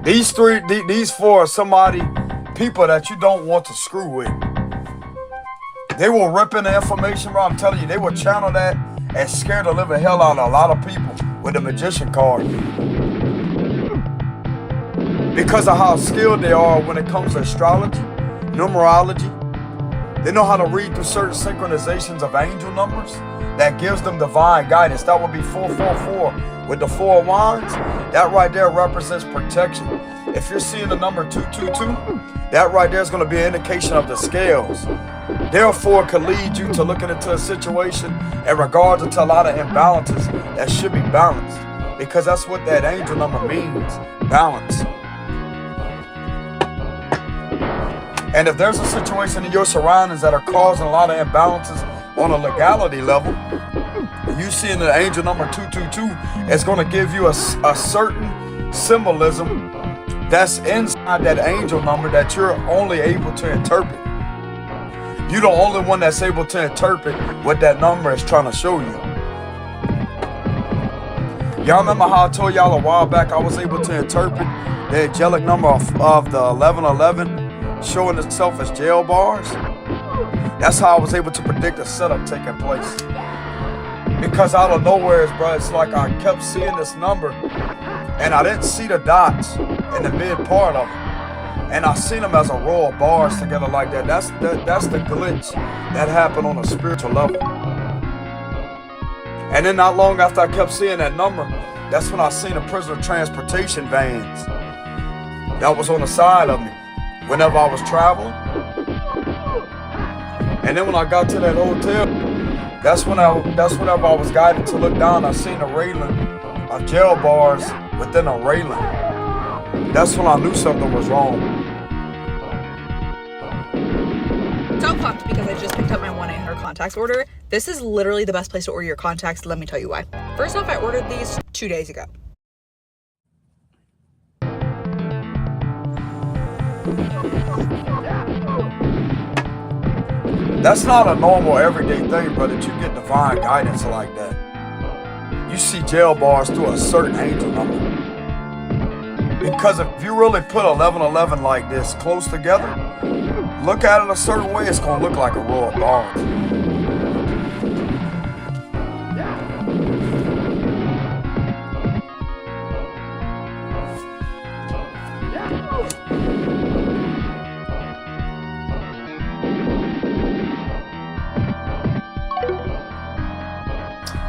These four are people that you don't want to screw with. They will rip in the information, bro. I'm telling you, they will channel that and scare the living hell out of a lot of people with the magician card. Because of how skilled they are when it comes to astrology, numerology. They know how to read through certain synchronizations of angel numbers that gives them divine guidance. That would be 444 with the 4 wands. That right there represents protection. If you're seeing the number 222, that right there is going to be an indication of the scales. Therefore, it could lead you to looking into a situation in regards to a lot of imbalances that should be balanced. Because that's what that angel number means, balance. And if there's a situation in your surroundings that are causing a lot of imbalances on a legality level, you seeing the angel number 222 is going to give you a certain symbolism that's inside that angel number that you're only able to interpret. You're the only one that's able to interpret what that number is trying to show you. Y'all remember how I told y'all a while back I was able to interpret the angelic number of the 1111 showing itself as jail bars? That's how I was able to predict a setup taking place. Because out of nowhere, bro, it's like I kept seeing this number and I didn't see the dots in the mid part of it. And I seen them as a row of bars together like that. That's the glitch that happened on a spiritual level. And then not long after I kept seeing that number, that's when I seen the prisoner transportation vans that was on the side of me whenever I was traveling. And then when I got to that hotel, that's whenever I was guided to look down, I seen a railing of jail bars within a railing. That's when I knew something was wrong. So pumped because I just picked up my 1-800 contacts order. This is literally the best place to order your contacts. Let me tell you why. First off, I ordered these 2 days ago. That's not a normal everyday thing, bro, that you get divine guidance like that. You see jail bars through a certain angel number. Because if you really put 1111 like this close together, look at it a certain way, it's going to look like a row of bars.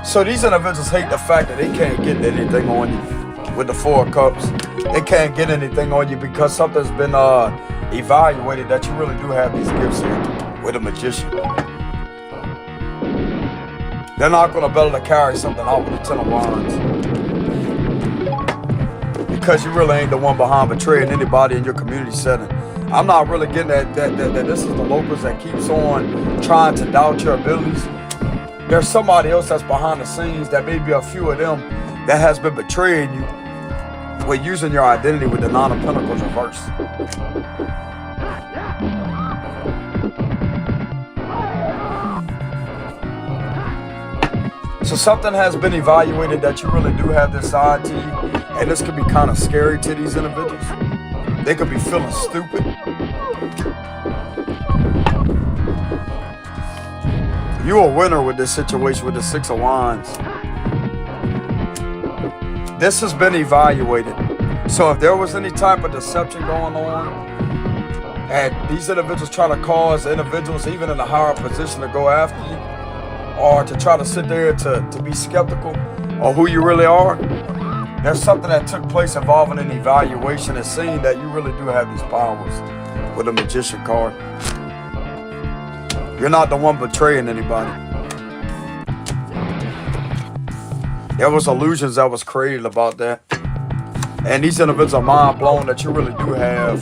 So these individuals hate the fact that they can't get anything on you with the 4 of cups. They can't get anything on you because something's been evaluated that you really do have these gifts here with a magician. They're not going to be able to carry something out with a 10 of wands. Because you really ain't the one behind betraying anybody in your community setting. I'm not really getting that this is the locals that keeps on trying to doubt your abilities. There's somebody else that's behind the scenes, that may be a few of them, that has been betraying you with using your identity with the 9 of Pentacles reversed. So something has been evaluated that you really do have this side to you, and this could be kind of scary to these individuals. They could be feeling stupid. You're a winner with this situation with the 6 of wands. This has been evaluated. So if there was any type of deception going on, and these individuals try to cause individuals even in a higher position to go after you, or to try to sit there to be skeptical of who you really are, there's something that took place involving an evaluation and seeing that you really do have these powers with a magician card. You're not the one betraying anybody. There was illusions that was created about that. And these individuals are mind blown that you really do have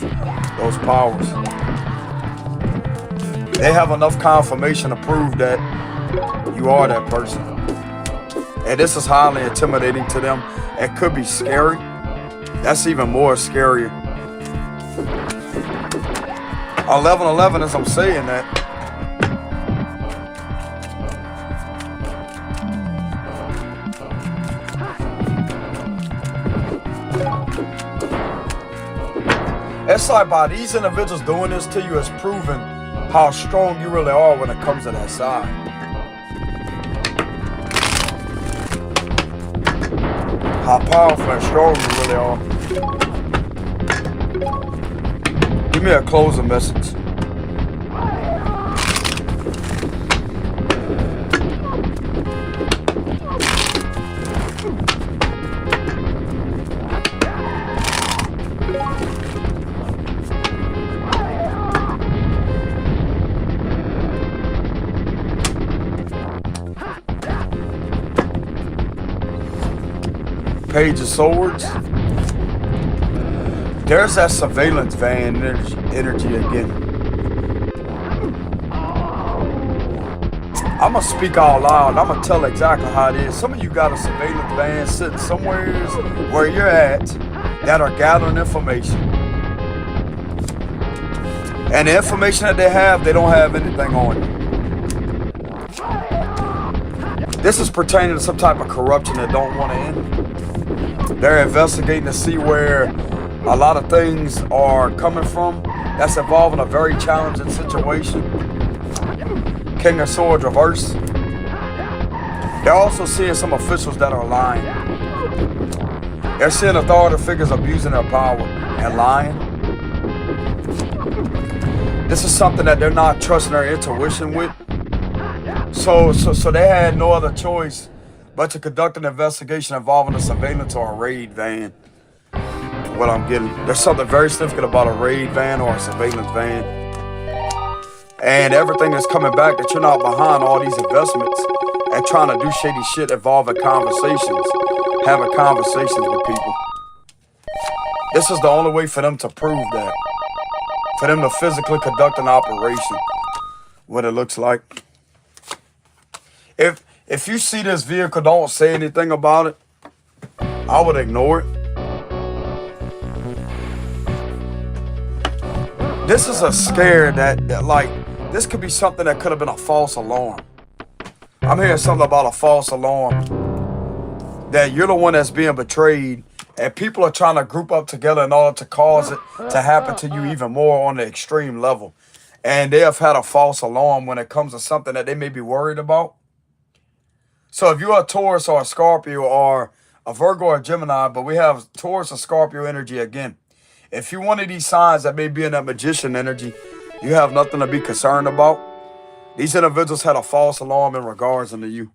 those powers. They have enough confirmation to prove that you are that person. And this is highly intimidating to them. It could be scary. That's even more scarier. 1111 as I'm saying that. It's like by these individuals doing this to you is proving how strong you really are when it comes to that side. How powerful and strong you really are. Give me a closing message. Page of Swords. There's that surveillance van energy again. I'm going to speak out loud. I'm going to tell exactly how it is. Some of you got a surveillance van sitting somewhere where you're at that are gathering information. And the information that they have, they don't have anything on it. This is pertaining to some type of corruption that don't want to end. They're investigating to see where a lot of things are coming from. That's involving a very challenging situation. King of Swords reverse. They're also seeing some officials that are lying. They're seeing authority figures abusing their power and lying. This is something that they're not trusting their intuition with. So they had no other choice but to conduct an investigation involving a surveillance or a raid van. What I'm getting, there's something very significant about a raid van or a surveillance van. And everything is coming back that you're not behind all these investments and trying to do shady shit involving conversations, having conversations with people. This is the only way for them to prove that. For them to physically conduct an operation. What it looks like. If you see this vehicle, don't say anything about it. I would ignore it. This is a scare that like, this could be something that could have been a false alarm. I'm hearing something about a false alarm. That you're the one that's being betrayed and people are trying to group up together in order to cause it to happen to you even more on the extreme level. And they have had a false alarm when it comes to something that they may be worried about. So if you're a Taurus or a Scorpio or a Virgo or a Gemini, but we have Taurus and Scorpio energy again. If you're one of these signs that may be in that magician energy, you have nothing to be concerned about. These individuals had a false alarm in regards to you.